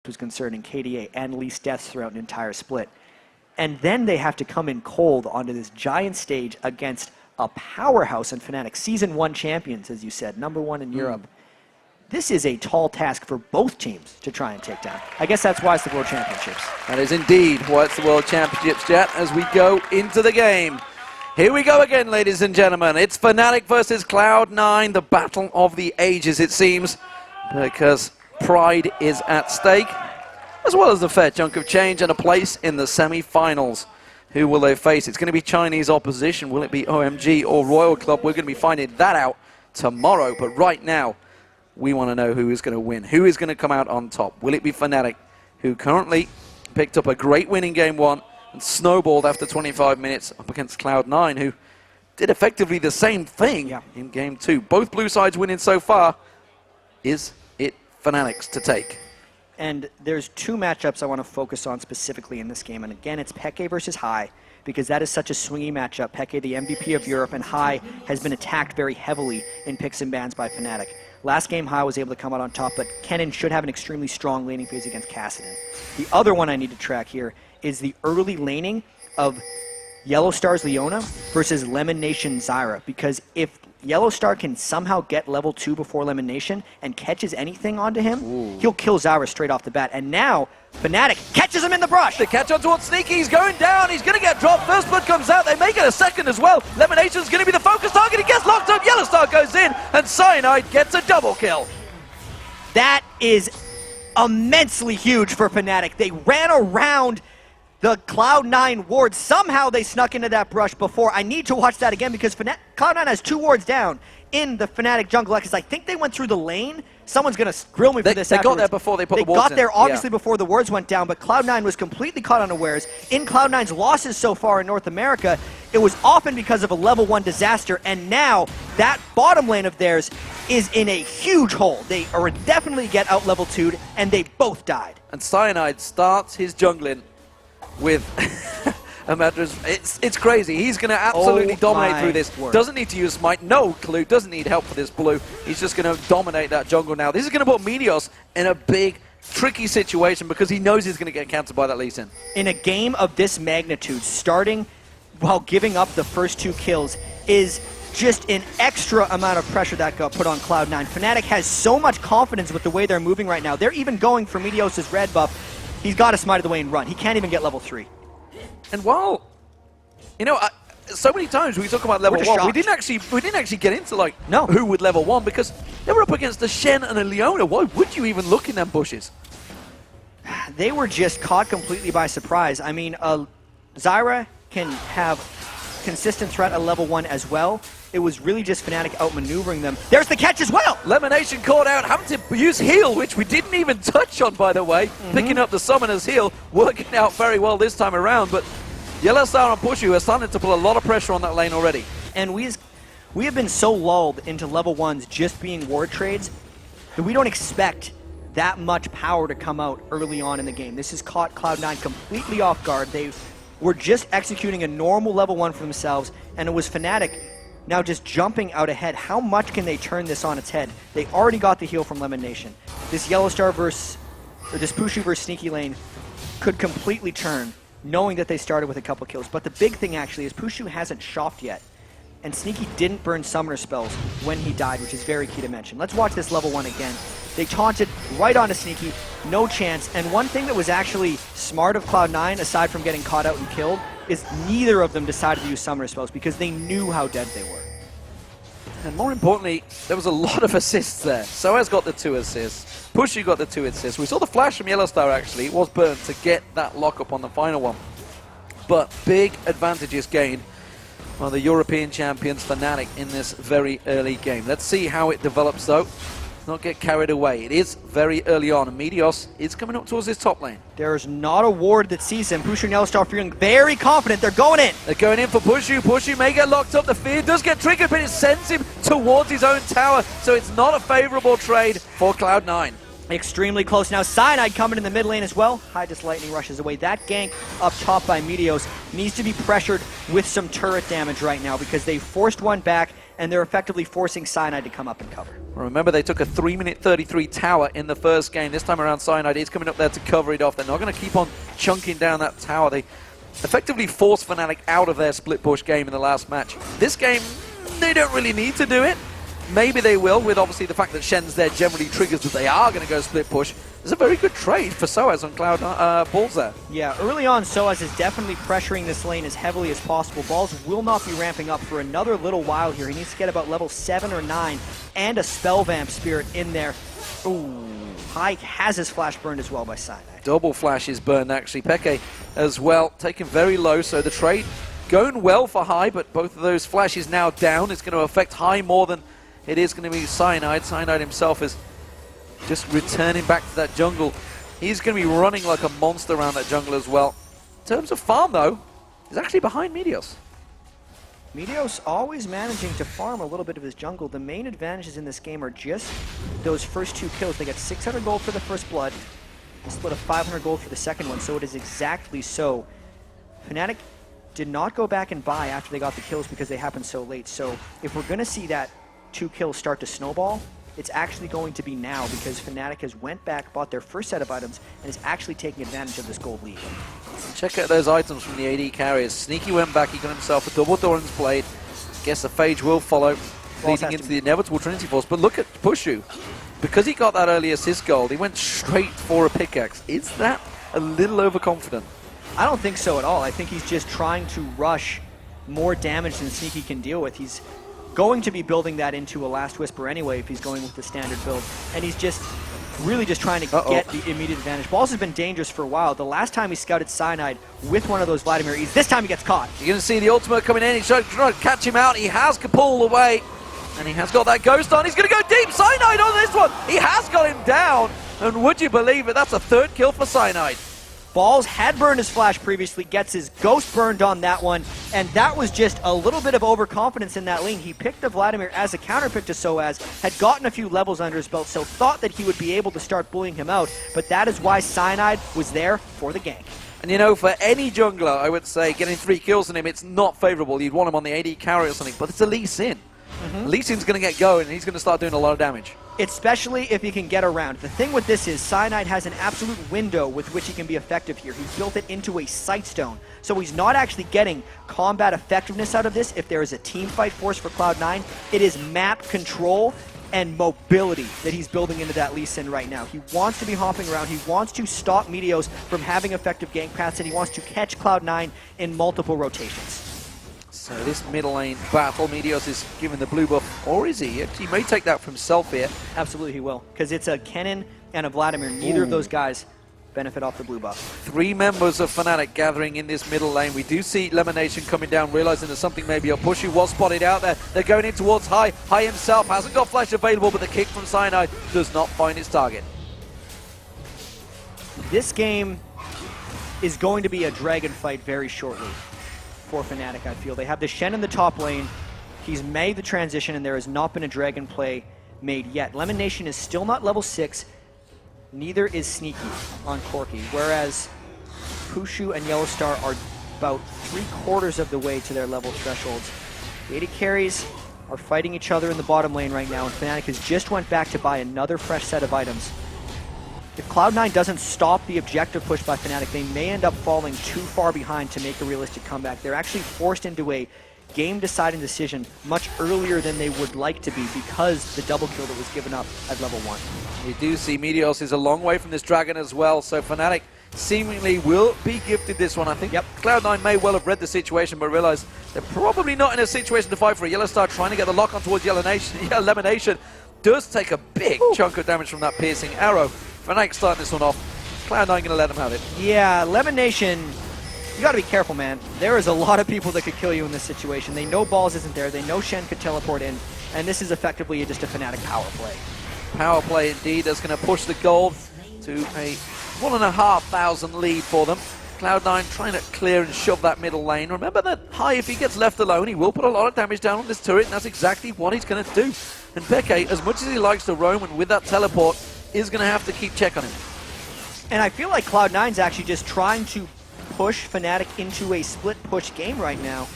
was concerned in KDA and least deaths throughout an entire split. And then they have to come in cold onto this giant stage against a powerhouse in Fnatic, Season 1 champions, as you said, #1 in Europe. This is a tall task for both teams to try and take down. I guess that's why it's the World Championships. That is indeed why it's the World Championships, Jet, as we go into the game. Here we go again, ladies and gentlemen. It's Fnatic versus Cloud9, the battle of the ages, it seems, because pride is at stake, as well as a fair chunk of change and a place in the semi-finals. Who will they face? It's going to be Chinese opposition. Will it be OMG or Royal Club? We're going to be finding that out tomorrow, but right now, we want to know who is going to win. Who is going to come out on top? Will it be Fnatic, who currently picked up a great win in Game 1 and snowballed after 25 minutes up against Cloud9, who did effectively the same thing in Game 2. Both blue sides winning so far. Is it Fnatic's to take? And there's two matchups I want to focus on specifically in this game. And again, it's Peke versus Hai, because that is such a swingy matchup. Peke, the MVP of Europe, and Hai has been attacked very heavily in picks and bans by Fnatic. Last game, Hai was able to come out on top, but Kennen should have an extremely strong laning phase against Kassadin. The other one I need to track here is the early laning of Yellow Star's Leona versus Lemon Nation Zyra, because if Yellow Star can somehow get level 2 before Lemon Nation and catches anything onto him, he'll kill Zyra straight off the bat. And now, Fnatic catches him in the brush. The catch on towards Sneaky, he's going down, he's going to get dropped. First blood comes out, they make it a second as well. Lemon Nation's going to be the focus target, he gets locked up, Yellow Star goes in, and Cyanide gets a double kill. That is immensely huge for Fnatic. They ran around the Cloud9 ward. Somehow they snuck into that brush before. I need to watch that again because Cloud9 has 2 wards down in the Fnatic jungle, because I think they went through the lane. Someone's going to grill me for this. They got there before they put the wards in. They got there obviously before the wards went down, but Cloud9 was completely caught unawares. In Cloud9's losses so far in North America, it was often because of a level 1 disaster, and now that bottom lane of theirs is in a huge hole. They are definitely get out level 2'd, and they both died. And Cyanide starts his jungling with a matter of, it's crazy. He's going to absolutely dominate through this. Doesn't need to use smite, no clue, doesn't need help for this blue. He's just going to dominate that jungle now. This is going to put Meteos in a big, tricky situation because he knows he's going to get countered by that Lee Sin. In a game of this magnitude, starting while giving up the first 2 kills is just an extra amount of pressure that got put on Cloud9. Fnatic has so much confidence with the way they're moving right now. They're even going for Meteos' red buff. He's got to smite of the way and run. He can't even get level 3. And while, you know, so many times we talk about level 1, we didn't actually get into like who would level 1 because they were up against a Shen and a Leona. Why would you even look in them bushes? They were just caught completely by surprise. I mean, Zyra can have consistent threat at level 1 as well. It was really just Fnatic outmaneuvering them. There's the catch as well! Lemon Nation caught out, having to use heal, which we didn't even touch on, by the way. Picking up the Summoner's heal, working out very well this time around, but Yellow Star and Pushu are starting to put a lot of pressure on that lane already. And we have been so lulled into level 1s just being ward trades that we don't expect that much power to come out early on in the game. This has caught Cloud9 completely off guard. They were just executing a normal level 1 for themselves, and it was Fnatic now just jumping out ahead. How much can they turn this on its head? They already got the heal from Lemon Nation. This Yellow Star versus, or this Pushu versus Sneaky lane could completely turn, knowing that they started with a couple kills. But the big thing actually is Pushu hasn't shopped yet, and Sneaky didn't burn summoner spells when he died, which is very key to mention. Let's watch this level 1 again. They taunted right onto Sneaky, no chance. And one thing that was actually smart of Cloud9, aside from getting caught out and killed, is neither of them decided to use summoner spells because they knew how dead they were. And more importantly, there was a lot of assists there. Soaz got the 2 assists. Pushu got the 2 assists. We saw the flash from Yellow Star actually. It was burned to get that lockup on the final one. But big advantages gained by the European champions Fnatic in this very early game. Let's see how it develops though. Not get carried away. It is very early on, and Meteos is coming up towards his top lane. There's not a ward that sees him. Pushu and Yellow Star feeling very confident. They're going in. They're going in for Pushu. Pushu may get locked up. The fear does get triggered, but it sends him towards his own tower, so it's not a favorable trade for Cloud9. Extremely close now. Cyanide coming in the mid lane as well. Hydus Lightning rushes away. That gank up top by Meteos needs to be pressured with some turret damage right now because they forced one back. and they're effectively forcing Cyanide to come up and cover. Remember, they took a 3-minute 33 tower in the first game. This time around, Cyanide is coming up there to cover it off. They're not going to keep on chunking down that tower. They effectively forced Fnatic out of their split push game in the last match. This game, they don't really need to do it. Maybe they will, with obviously the fact that Shen's there generally triggers that they are going to go split push. It's a very good trade for Soaz on Cloud Balls there. Yeah, early on, Soaz is definitely pressuring this lane as heavily as possible. Balls will not be ramping up for another little while here. He needs to get about level 7 or 9 and a Spell Vamp Spirit in there. Ooh, Pike has his flash burned as well by Cyanide. Double flash is burned, actually. Peke as well, taken very low, so the trade going well for High, but both of those flashes now down. It's going to affect High more than it is going to be Cyanide. Cyanide himself is just returning back to that jungle. He's going to be running like a monster around that jungle as well. In terms of farm, though, he's actually behind Meteos. Meteos always managing to farm a little bit of his jungle. The main advantages in this game are just those first 2 kills. They got 600 gold for the first blood, a split of 500 gold for the second one, so it is exactly so. Fnatic did not go back and buy after they got the kills because they happened so late. So if we're going to see that 2 kills start to snowball, it's actually going to be now, because Fnatic has went back, bought their first set of items, and is actually taking advantage of this gold lead. Check out those items from the AD carriers. Sneaky went back, he got himself a double Doran's Blade. Guess the Phage will follow, leading into the inevitable Trinity Force. But look at Pushu. Because he got that early assist gold, he went straight for a pickaxe. Is that a little overconfident? I don't think so at all. I think he's just trying to rush more damage than Sneaky can deal with. He's going to be building that into a Last Whisper anyway if he's going with the standard build. And he's just really just trying to get the immediate advantage. Balls has been dangerous for a while. The last time he scouted Cyanide with one of those Vladimir E's, this time he gets caught. You're going to see the ultimate coming in. He's trying to catch him out. He has Kapul away. And he has got that ghost on. He's going to go deep. Cyanide on this one. He has got him down. And would you believe it? That's a 3rd kill for Cyanide. Balls had burned his flash previously, gets his ghost burned on that one, and that was just a little bit of overconfidence in that lane. He picked the Vladimir as a counterpick to Soaz, had gotten a few levels under his belt, so thought that he would be able to start bullying him out, but that is why Cyanide was there for the gank. And you know, for any jungler, I would say getting 3 kills on him, it's not favorable. You'd want him on the AD carry or something, but it's a Lee Sin. Lee Sin's going to get going, and he's going to start doing a lot of damage. Especially if he can get around. The thing with this is Cyanide has an absolute window with which he can be effective here. He's built it into a Sightstone, so he's not actually getting combat effectiveness out of this. If there is a team fight force for Cloud9, it is map control and mobility that he's building into that Lee Sin right now. He wants to be hopping around, he wants to stop Meteos from having effective gank paths, and he wants to catch Cloud9 in multiple rotations. So this middle lane battle, Meteos is given the blue buff, or is he? He may take that for himself here. Absolutely he will, because it's a Kennen and a Vladimir. Neither of those guys benefit off the blue buff. 3 members of Fnatic gathering in this middle lane. We do see Lemonation coming down, realizing that something maybe a Pushy was spotted out there. They're going in towards High. High himself hasn't got flash available, but the kick from Cyanide does not find its target. This game is going to be a dragon fight very shortly for Fnatic, I feel. They have the Shen in the top lane. He's made the transition, and there has not been a dragon play made yet. Lemon Nation is still not level 6. Neither is Sneaky on Corki, whereas Pushu and Yellowstar are about 3/4 of the way to their level thresholds. The AD carries are fighting each other in the bottom lane right now, and Fnatic has just went back to buy another fresh set of items. If Cloud9 doesn't stop the objective push by Fnatic, they may end up falling too far behind to make a realistic comeback. They're actually forced into a game-deciding decision much earlier than they would like to be because the double kill that was given up at level 1. We do see Meteos is a long way from this dragon as well, so Fnatic seemingly will be gifted this one. I think Cloud9 may well have read the situation, but realized they're probably not in a situation to fight for it. Yellowstar trying to get the lock on towards Lemonation does take a big chunk of damage from that piercing arrow. Fnatic starting this one off. Cloud9 going to let them have it. Yeah, Lemon Nation, you got to be careful, man. There is a lot of people that could kill you in this situation. They know Balls isn't there. They know Shen could teleport in. And this is effectively just a Fnatic power play. Power play indeed. That's going to push the gold to a 1,500 lead for them. Cloud9 trying to clear and shove that middle lane. Remember that High, if he gets left alone, he will put a lot of damage down on this turret, and that's exactly what he's going to do. And Peke, as much as he likes to roam and with that teleport, is going to have to keep check on him. And I feel like Cloud9's actually just trying to push Fnatic into a split push game right now.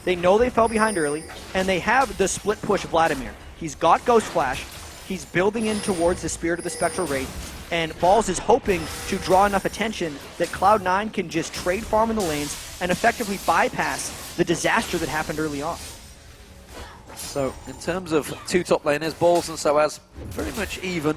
They know they fell behind early, and they have the split push Vladimir. He's got Ghost Flash. He's building in towards the Spirit of the Spectral Wraith, and Balls is hoping to draw enough attention that Cloud9 can just trade farm in the lanes and effectively bypass the disaster that happened early on. So, in terms of two top laners, Balls and Soaz, very much even.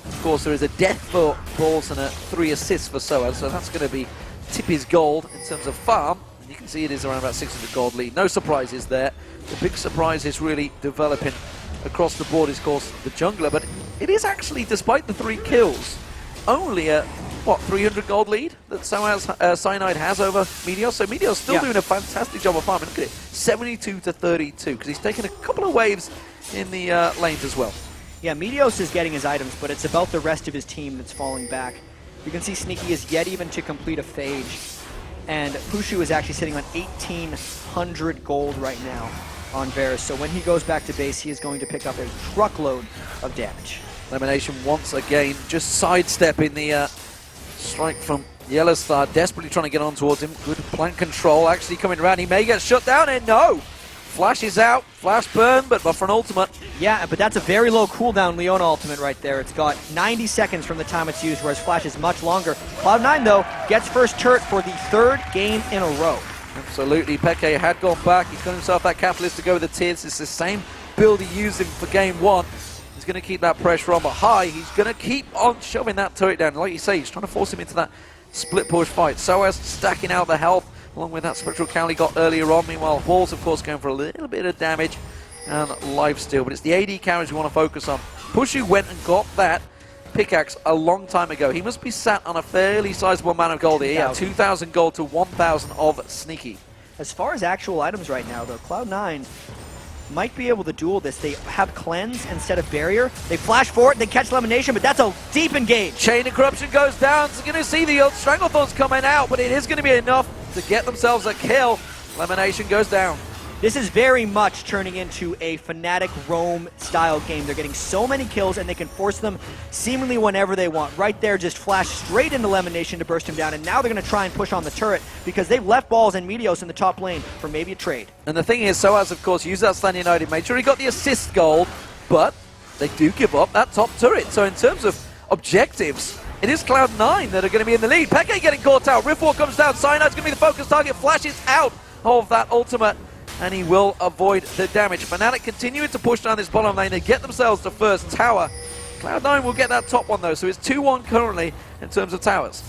Of course, there is a death for Balls and 3 assists for Soaz, so that's going to be Tippy's gold in terms of farm. And you can see it is around about 600 gold lead. No surprises there. The big surprise is really developing across the board is, of course, the jungler, but it is actually, despite the 3 kills, only a, 300 gold lead that Soaz Cyanide has over Meteor. So Meteor's still doing a fantastic job of farming. Look at it, 72 to 32, because he's taken a couple of waves in the lanes as well. Yeah, Meteos is getting his items, but it's about the rest of his team that's falling back. You can see Sneaky is yet even to complete a phage, and Pushu is actually sitting on 1,800 gold right now on Varus. So when he goes back to base, he is going to pick up a truckload of damage. Elimination once again, just sidestepping the strike from Yellowstar, desperately trying to get on towards him. Good plant control, actually coming around. He may get shut down, and no! Flash is out, flash burn, but for an ultimate. Yeah, but that's a very low cooldown Leona ultimate right there. It's got 90 seconds from the time it's used, whereas Flash is much longer. Cloud9, though, gets first turret for the 3rd game in a row. Absolutely, Peke had gone back. He got himself that catalyst to go with the tears. It's the same build he used him for game 1. He's going to keep that pressure on, but high, he's going to keep on shoving that turret down. Like you say, he's trying to force him into that split push fight. Soaz stacking out the health, along with that Spectral Cowl he got earlier on. Meanwhile, Balls, of course, going for a little bit of damage and lifesteal. But it's the AD carries we want to focus on. Pushu went and got that pickaxe a long time ago. He must be sat on a fairly sizable amount of gold here. Yeah, 2,000 gold to 1,000 of Sneaky. As far as actual items right now, though, Cloud9 might be able to duel this. They have Cleanse instead of Barrier. They flash for it, they catch Elimination, but that's a deep engage. Chain of Corruption goes down, so you're going to see the Stranglethorns coming out, but it is going to be enough to get themselves a kill. Elimination goes down. This is very much turning into a Fnatic roam style game. They're getting so many kills and they can force them seemingly whenever they want. Right there, just flash straight into Elimination to burst him down, and now they're going to try and push on the turret because they've left Balls and Meteos in the top lane for maybe a trade. And the thing is, Soaz, of course, used that standing item, made sure he got the assist gold, but they do give up that top turret. So in terms of objectives, it is Cloud9 that are going to be in the lead. Peke getting caught out, Riftwalk comes down, Cyanide's going to be the focus target, flashes out of that ultimate, and he will avoid the damage. Fnatic continuing to push down this bottom lane. They get themselves to first tower. Cloud9 will get that top one, though, so it's 2-1 currently in terms of towers.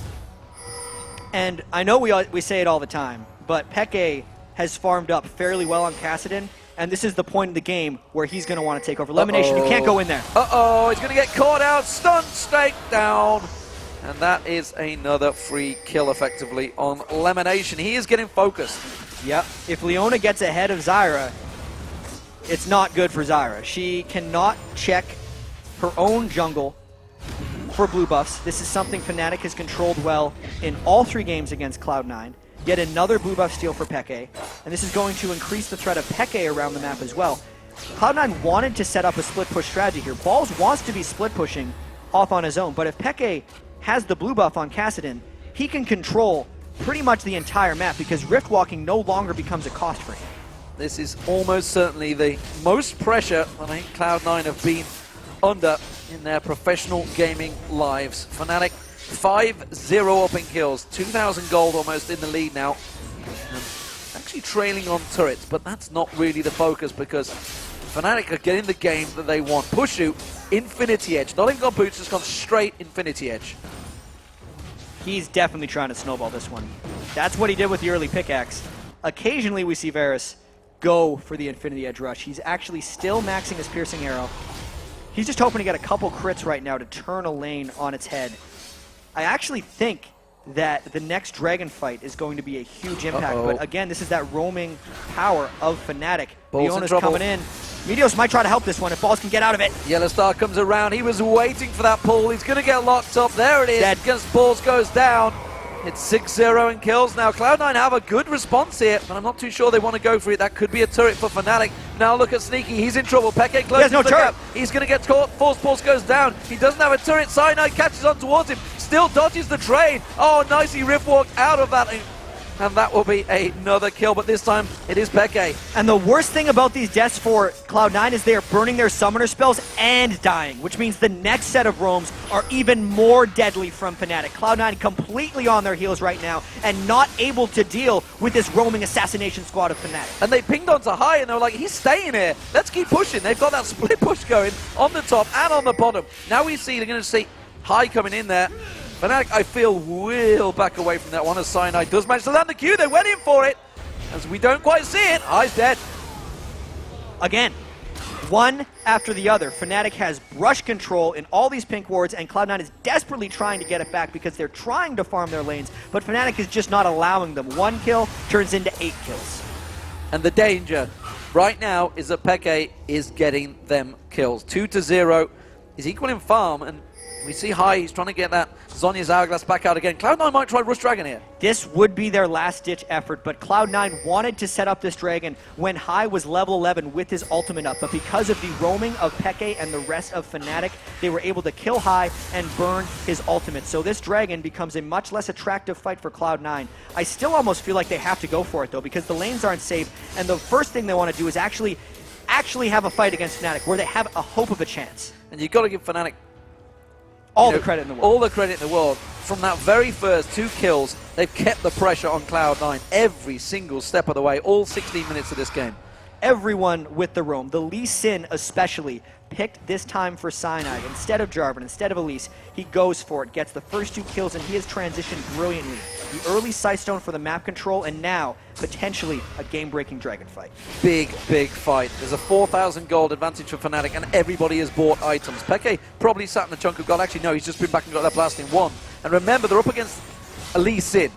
And I know we say it all the time, but Peke has farmed up fairly well on Kassadin, and this is the point of the game where he's going to want to take over. Elimination, you can't go in there. Uh-oh, he's going to get caught out, stunned, stake down. And that is another free kill, effectively, on Elimination. He is getting focused. Yep. If Leona gets ahead of Zyra, it's not good for Zyra. She cannot check her own jungle for blue buffs. This is something Fnatic has controlled well in all 3 games against Cloud9. Yet another blue buff steal for Peke, and this is going to increase the threat of Peke around the map as well. Cloud9 wanted to set up a split push strategy here. Balls wants to be split pushing off on his own, but if Peke has the blue buff on Kassadin, he can control pretty much the entire map because rift walking no longer becomes a cost for him. This is almost certainly the most pressure that I think Cloud9 have been under in their professional gaming lives. Fnatic 5-0 up in kills, 2,000 gold almost in the lead now. And actually trailing on turrets, but that's not really the focus because Fnatic are getting the game that they want. Pushu, Infinity Edge. Not even gone boots, just gone straight Infinity Edge. He's definitely trying to snowball this one. That's what he did with the early pickaxe. Occasionally we see Varus go for the Infinity Edge rush. He's actually still maxing his piercing arrow. He's just hoping to get a couple crits right now to turn a lane on its head. I actually think that the next dragon fight is going to be a huge impact, but again, this is that roaming power of Fnatic. Leona's coming in. Meteos might try to help this one if Balls can get out of it. Yellowstar comes around. He was waiting for that pull. He's going to get locked up. There it is. Dead. Against Balls goes down. It's 6-0 in kills now. Cloud9 have a good response here, but I'm not too sure they want to go for it. That could be a turret for Fnatic. Now look at Sneaky. He's in trouble. Peke closes the gap. He's going to get caught. Force Pulse goes down. He doesn't have a turret. Cyanide catches on towards him. Still dodges the trade. Oh, nicely Riftwalk out of that. and that will be another kill, but this time it is Peke. And the worst thing about these deaths for Cloud9 is they are burning their summoner spells and dying, which means the next set of roams are even more deadly from Fnatic. Cloud9 completely on their heels right now and not able to deal with this roaming assassination squad of Fnatic. And they pinged onto High, and they were like, he's staying here. Let's keep pushing. They've got that split push going on the top and on the bottom. Now we see they're going to see High coming in there. Fnatic, I feel, will back away from that one as Cyanide does manage to land the Q. They went in for it. As we don't quite see it, High's dead. Again, one after the other. Fnatic has brush control in all these pink wards, and Cloud9 is desperately trying to get it back because they're trying to farm their lanes, but Fnatic is just not allowing them. 1 kill turns into 8 kills. And the danger right now is that Peke is getting them kills. 2-0 is equal in farm, and we see High, he's trying to get that Zhonya's Hourglass back out again. Cloud9 might try Rush Dragon here. This would be their last-ditch effort, but Cloud9 wanted to set up this Dragon when High was level 11 with his ultimate up, but because of the roaming of Peke and the rest of Fnatic, they were able to kill High and burn his ultimate. So this Dragon becomes a much less attractive fight for Cloud9. I still almost feel like they have to go for it, though, because the lanes aren't safe, and the first thing they want to do is actually have a fight against Fnatic, where they have a hope of a chance. And you've got to give Fnatic all the credit in the world. All the credit in the world. From that very first 2 kills, they've kept the pressure on Cloud9 every single step of the way, all 16 minutes of this game. Everyone with the roam, the Lee Sin especially, picked this time for Cyanide. Instead of Jarvan, instead of Elise, he goes for it, gets the first 2 kills, and he has transitioned brilliantly. The early Sightstone for the map control, and now, potentially, a game-breaking Dragon fight. Big, big fight. There's a 4,000 gold advantage for Fnatic, and everybody has bought items. Peke probably sat in a chunk of gold. Actually, no, he's just been back and got that blasting 1. And remember, they're up against Elise Sin,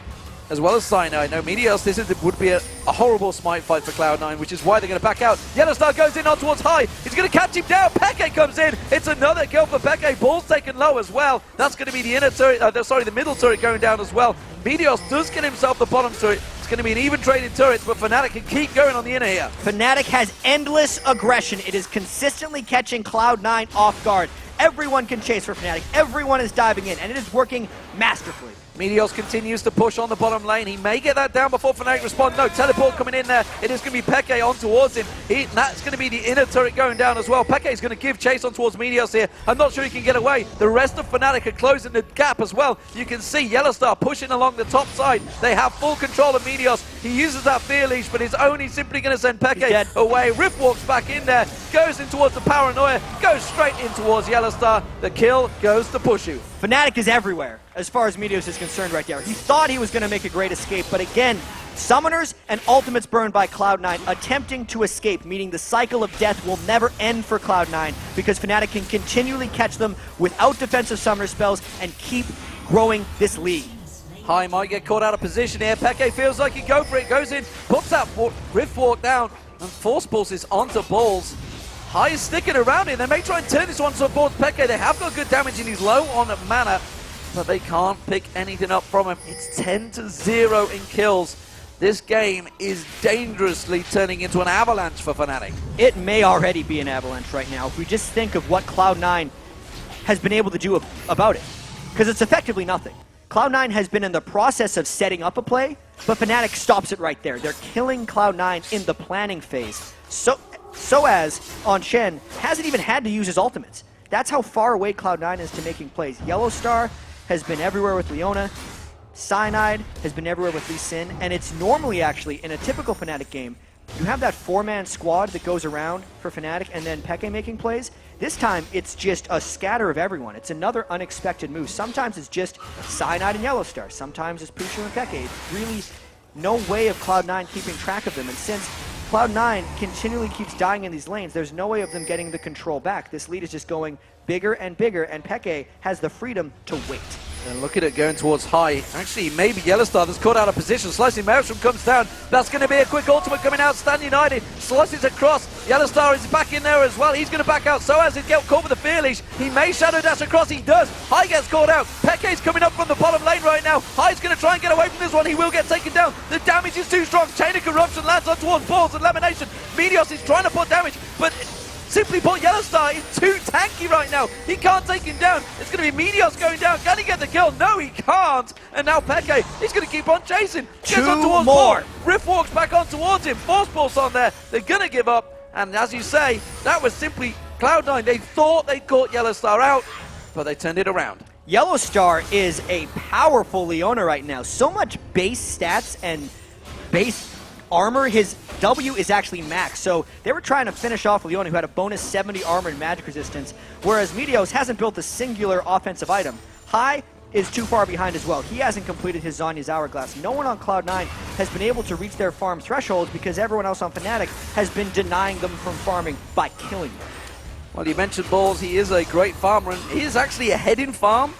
as well as Cyanide. No, Meteos, this would be a horrible smite fight for Cloud9, which is why they're going to back out. Yellowstar goes in on towards High. He's going to catch him down. Peke comes in. It's another kill for Peke. Ball's taken low as well. That's going to be the inner turret, the middle turret going down as well. Meteos does get himself the bottom turret. It's going to be an even trading turret, but Fnatic can keep going on the inner here. Fnatic has endless aggression. It is consistently catching Cloud9 off guard. Everyone can chase for Fnatic. Everyone is diving in, and it is working masterfully. Meteos continues to push on the bottom lane. He may get that down before Fnatic respond. No, teleport coming in there. It is going to be Peke on towards him. That's going to be the inner turret going down as well. Peke is going to give chase on towards Meteos here. I'm not sure he can get away. The rest of Fnatic are closing the gap as well. You can see Yellowstar pushing along the top side. They have full control of Meteos. He uses that fear leash, but he's only simply going to send Peke away. Rift walks back in there, goes in towards the Paranoia, goes straight in towards Yellowstar. The kill goes to Pushu. Fnatic is everywhere, as far as Meteos is concerned right there. He thought he was going to make a great escape, but again, summoners and ultimates burned by Cloud9 attempting to escape, meaning the cycle of death will never end for Cloud9 because Fnatic can continually catch them without defensive summoner spells and keep growing this lead. High might get caught out of position here. Peke feels like he go for it, goes in, puts that Rift Walk down, and force pulses onto Balls. High is sticking around it. They may try and turn this one towards Peke. They have got good damage and he's low on mana, but they can't pick anything up from him. It's 10-0 in kills. This game is dangerously turning into an avalanche for Fnatic. It may already be an avalanche right now if we just think of what Cloud9 has been able to do about it, because it's effectively nothing. Cloud9 has been in the process of setting up a play, but Fnatic stops it right there. They're killing Cloud9 in the planning phase. So as on Shen hasn't even had to use his ultimates. That's how far away Cloud9 is to making plays. Yellowstar has been everywhere with Leona. Cyanide has been everywhere with Lee Sin. And it's normally actually, in a typical Fnatic game, you have that 4-man squad that goes around for Fnatic and then Peke making plays. This time, it's just a scatter of everyone. It's another unexpected move. Sometimes it's just Cyanide and Yellowstar. Sometimes it's Pushu and Peke. It's really no way of Cloud9 keeping track of them. And since Cloud9 continually keeps dying in these lanes, there's no way of them getting the control back. This lead is just going bigger and bigger, and Peke has the freedom to wait. And look at it going towards High. Actually, maybe Yellowstar that's caught out of position. Slicing Maelstrom comes down. That's going to be a quick ultimate coming out. Stand United slices across. Yellowstar is back in there as well. He's going to back out. So as it gets caught with the fear leash, he may shadow dash across. He does. High gets caught out. Peke's coming up from the bottom lane right now. High's going to try and get away from this one. He will get taken down. The damage is too strong. Chain of Corruption lands on towards Balls and Lamination. Meteos is trying to put damage, but Simply put, Yellowstar is too tanky right now. He can't take him down. It's going to be Meteos going down. Can he get the kill? No, he can't. And now Peke, he's going to keep on chasing. Gets on towards more. Rift walks back on towards him. Force Pulse on there. They're going to give up. And as you say, that was simply Cloud9. They thought they caught Yellowstar out, but they turned it around. Yellowstar is a powerful Leona right now. So much base stats and base armor. His W is actually max. So they were trying to finish off Leona, who had a bonus 70 armor and magic resistance, whereas Meteos hasn't built a singular offensive item. High is too far behind as well. He hasn't completed his Zhonya's Hourglass. No one on Cloud9 has been able to reach their farm thresholds because everyone else on Fnatic has been denying them from farming by killing them. Well, you mentioned Balls. He is a great farmer, and he is actually ahead in farm,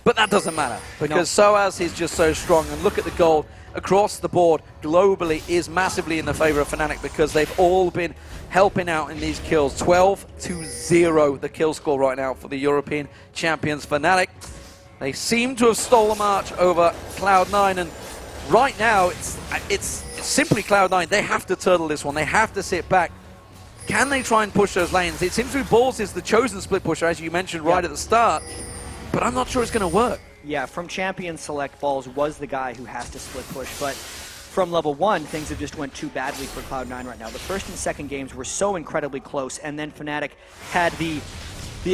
but that doesn't matter because Soaz is just so strong. And look at the gold across the board globally is massively in the favor of Fnatic because they've all been helping out in these kills. 12-0 the kill score right now for the European champions Fnatic. They seem to have stolen a march over Cloud9, and right now it's simply Cloud9. They have to turtle this one. They have to sit back. Can they try and push those lanes? It seems to be Balls is the chosen split pusher, as you mentioned right at the start, but I'm not sure it's going to work. Yeah, from Champion Select, Balls was the guy who has to split push, but from level 1, things have just went too badly for Cloud9 right now. The first and second games were so incredibly close, and then Fnatic had the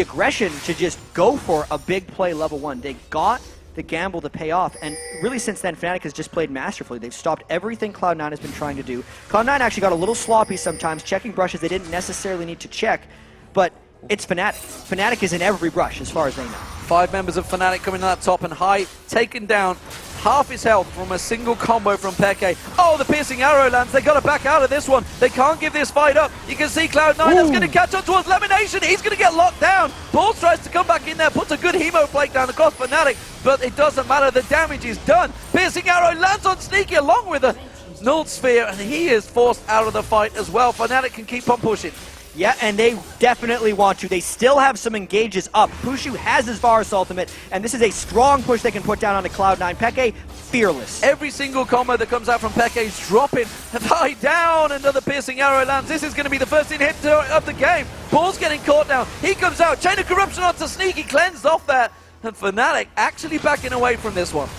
aggression to just go for a big play level 1. They got the gamble to pay off, and really since then Fnatic has just played masterfully. They've stopped everything Cloud9 has been trying to do. Cloud9 actually got a little sloppy sometimes, checking brushes they didn't necessarily need to check, but it's Fnatic. Fnatic is in every brush as far as they know. 5 members of Fnatic coming to that top, and High taken down half his health from a single combo from Peke. Oh, the piercing arrow lands. They got to back out of this one. They can't give this fight up. You can see Cloud9 is going to catch on towards Lemonation. He's going to get locked down. Balls tries to come back in there, puts a good hemo flake down across Fnatic, but it doesn't matter. The damage is done. Piercing arrow lands on Sneaky along with a null sphere, and he is forced out of the fight as well. Fnatic can keep on pushing. Yeah, and they definitely want to. They still have some engages up. Pushu has his Varus ultimate, and this is a strong push they can put down onto Cloud9. Peke, fearless. Every single combo that comes out from Peke is dropping. High down, another piercing arrow lands. This is going to be the first inhibitor of the game. Ball's getting caught down. He comes out. Chain of Corruption onto Sneaky, cleansed off that. And Fnatic actually backing away from this one.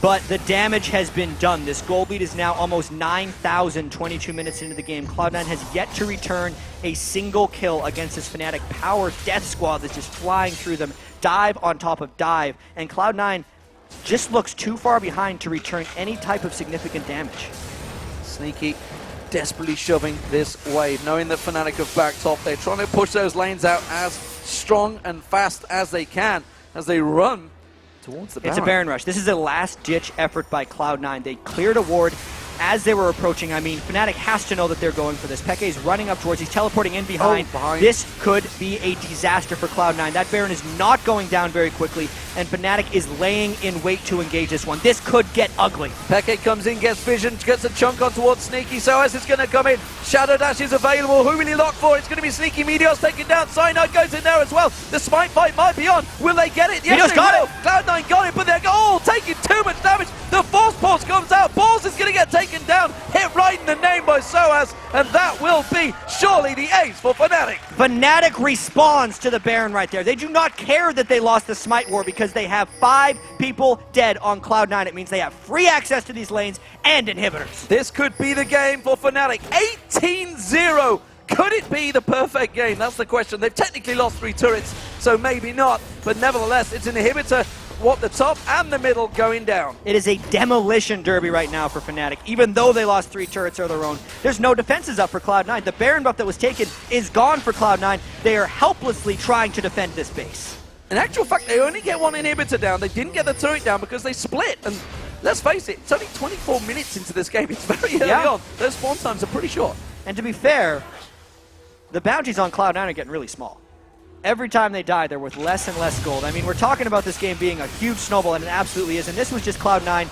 But the damage has been done. This gold lead is now almost 9,000, 22 minutes into the game. Cloud9 has yet to return a single kill against this Fnatic power death squad that's just flying through them, dive on top of dive, and Cloud9 just looks too far behind to return any type of significant damage. Sneaky desperately shoving this wave, knowing that Fnatic have backed off. They're trying to push those lanes out as strong and fast as they can as they run towards the Baron. It's a Baron rush. This is a last-ditch effort by Cloud9. They cleared a ward as they were approaching. I mean, Fnatic has to know that they're going for this. Peke is running up towards, he's teleporting in behind. This could be a disaster for Cloud9. That Baron is not going down very quickly, and Fnatic is laying in wait to engage this one. This could get ugly. Peke comes in, gets vision, gets a chunk on towards Sneaky. Soaz is going to come in. Shadow Dash is available. Who will he lock for? It's going to be Sneaky. Meteos taken down. Cyanide goes in there as well. The Smite fight might be on. Will they get it? Yes, Meteos they got will. Cloud9 got it, but they're all taking too much damage. The Force Pulse comes out. Balls is going to get taken down. Hit right in the name by Soaz, and that will be surely the ace for Fnatic. Fnatic responds to the Baron right there. They do not care that they lost the Smite War because they have 5 people dead on Cloud9. It means they have free access to these lanes and inhibitors. This could be the game for Fnatic. 18-0. Could it be the perfect game? That's the question. They've technically lost 3 turrets, so maybe not. But nevertheless, it's an inhibitor. What, the top and the middle going down. It is a demolition derby right now for Fnatic. Even though they lost 3 turrets of their own, there's no defenses up for Cloud9. The Baron buff that was taken is gone for Cloud9. They are helplessly trying to defend this base. In actual fact, they only get 1 inhibitor down. They didn't get the turret down because they split. And let's face it, it's only 24 minutes into this game. It's very early on. Those spawn times are pretty short. And to be fair, the bounties on Cloud9 are getting really small. Every time they die, they're worth less and less gold. I mean, we're talking about this game being a huge snowball, and it absolutely is. And this was just Cloud9.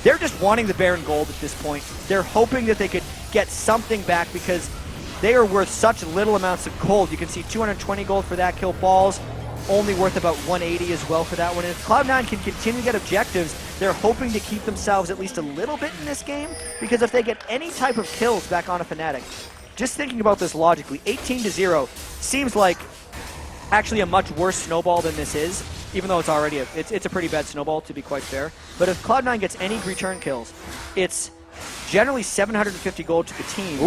They're just wanting the Baron gold at this point. They're hoping that they could get something back because they are worth such little amounts of gold. You can see 220 gold for that kill. Balls only worth about 180 as well for that one. And if Cloud9 can continue to get objectives, they're hoping to keep themselves at least a little bit in this game, because if they get any type of kills back on a Fnatic, just thinking about this logically, 18-0, seems like actually a much worse snowball than this is, even though it's already it's a pretty bad snowball, to be quite fair. But if Cloud9 gets any return kills, it's generally 750 gold to the team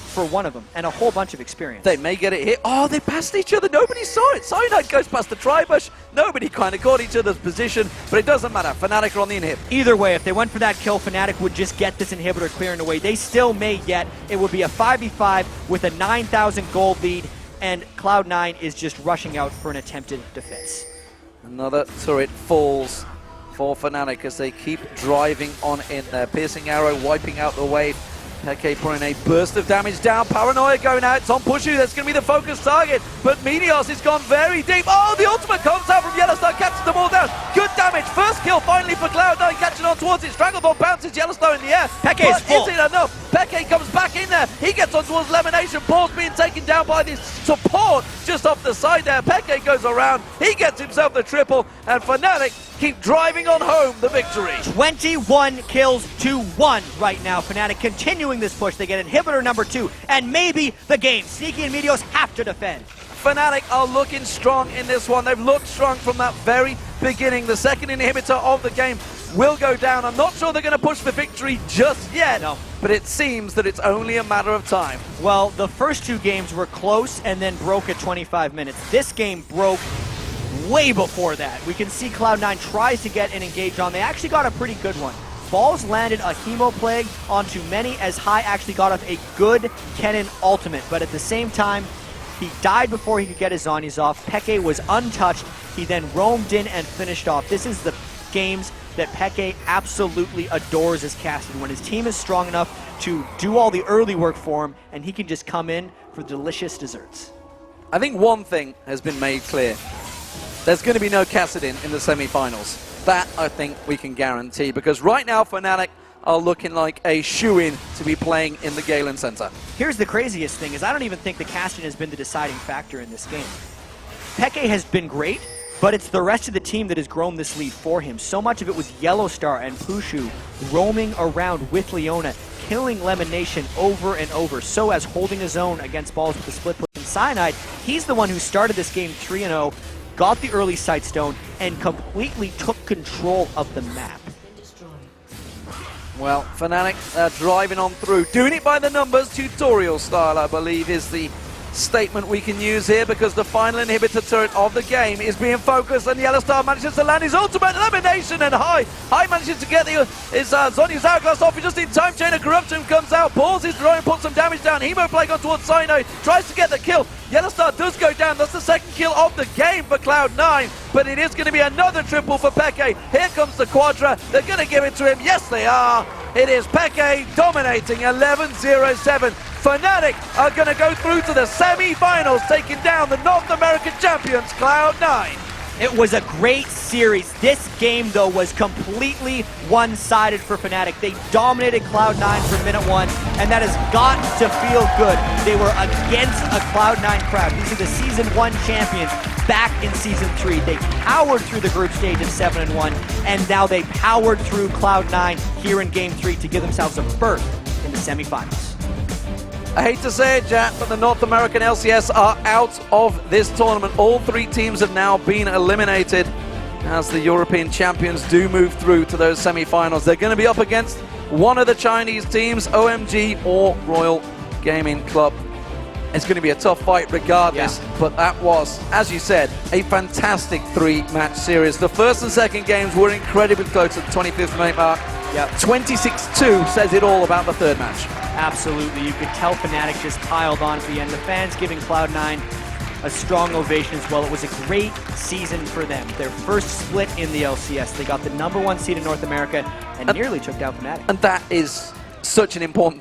for one of them, and a whole bunch of experience. They may get it here. Oh, they passed each other. Nobody saw it. Cyanide goes past the tri-bush. Nobody kind of got each other's position, but it doesn't matter. Fnatic are on the inhib. Either way, if they went for that kill, Fnatic would just get this inhibitor clearing away. They still may get. It would be a 5v5 with a 9,000 gold lead, and Cloud9 is just rushing out for an attempted defense. Another turret falls for Fnatic as they keep driving on in there. Piercing arrow wiping out the wave. Peke pouring a burst of damage down. Paranoia going out. It's on Pushu. That's going to be the focus target. But Meteos has gone very deep. Oh, the ultimate comes out from Yellowstone. Catches them all down. Good damage. First kill finally for Cloud9. Catching on towards it. Strangleball bounces Yellowstone in the air. Peke is full. Is it enough? Peke comes back in there. He gets on towards Elimination. Paul's being taken down by this support just off the side there. Peke goes around. He gets himself the triple. And Fnatic keep driving on home the victory. 21 kills to 1 right now. Fnatic continuing this push. They get inhibitor number 2, and maybe the game. Sneaky and Meteos have to defend. Fnatic are looking strong in this one. They've looked strong from that very beginning. The second inhibitor of the game will go down. I'm not sure they're going to push for victory just yet, but it seems that it's only a matter of time. Well, the first 2 games were close and then broke at 25 minutes. This game broke way before that. We can see Cloud9 tries to get an engage on. They actually got a pretty good one. Balls landed a Hemo Plague onto many, as High actually got off a good Kennen ultimate, but at the same time, he died before he could get his Zhonya's off. Peke was untouched. He then roamed in and finished off. This is the games that Peke absolutely adores as casted, when his team is strong enough to do all the early work for him, and he can just come in for delicious desserts. I think one thing has been made clear. There's going to be no Kassadin in the semi-finals. That, I think, we can guarantee, because right now Fnatic are looking like a shoo-in to be playing in the Galen Center. Here's the craziest thing, is I don't even think the Kassadin has been the deciding factor in this game. Peke has been great, but it's the rest of the team that has grown this lead for him. So much of it was Yellowstar and Pushu roaming around with Leona, killing Lemon Nation over and over, so as holding his own against balls with the split push. And Cyanide, he's the one who started this game 3-0, got the early Sightstone, and completely took control of the map. Well, Fnatic driving on through, doing it by the numbers, tutorial style, I believe, is the statement we can use here, because the final inhibitor turret of the game is being focused, and Yellowstar manages to land his ultimate elimination, and High manages to get his Zhonya's Hourglass off. He just in time. Chain of Corruption comes out, balls his drone, puts some damage down. Hemo Plague on towards Cyanide, tries to get the kill. Yellowstar does go down. That's the second kill of the game for Cloud9, but it is going to be another triple for Peke. Here comes the Quadra. They're going to give it to him. Yes, they are. It is Peke dominating 11-0-7. Fnatic are going to go through to the semi-finals, taking down the North American champions, Cloud9. It was a great series. This game, though, was completely one-sided for Fnatic. They dominated Cloud9 from minute 1, and that has got to feel good. They were against a Cloud9 crowd. These are the Season 1 champions back in Season 3. They powered through the group stage of 7-1, and now they powered through Cloud9 here in Game 3 to give themselves a berth in the semifinals. I hate to say it, Jack, but the North American LCS are out of this tournament. All 3 teams have now been eliminated as the European champions do move through to those semi-finals. They're going to be up against one of the Chinese teams, OMG or Royal Gaming Club. It's going to be a tough fight regardless, but that was, as you said, a fantastic 3-match series. The first and second games were incredibly close at the 25th minute mark. 26-2 says it all about the third match. Absolutely. You could tell Fnatic just piled on at the end. The fans giving Cloud9 a strong ovation as well. It was a great season for them. Their first split in the LCS. They got the #1 seed in North America and nearly took down Fnatic. And that is such an important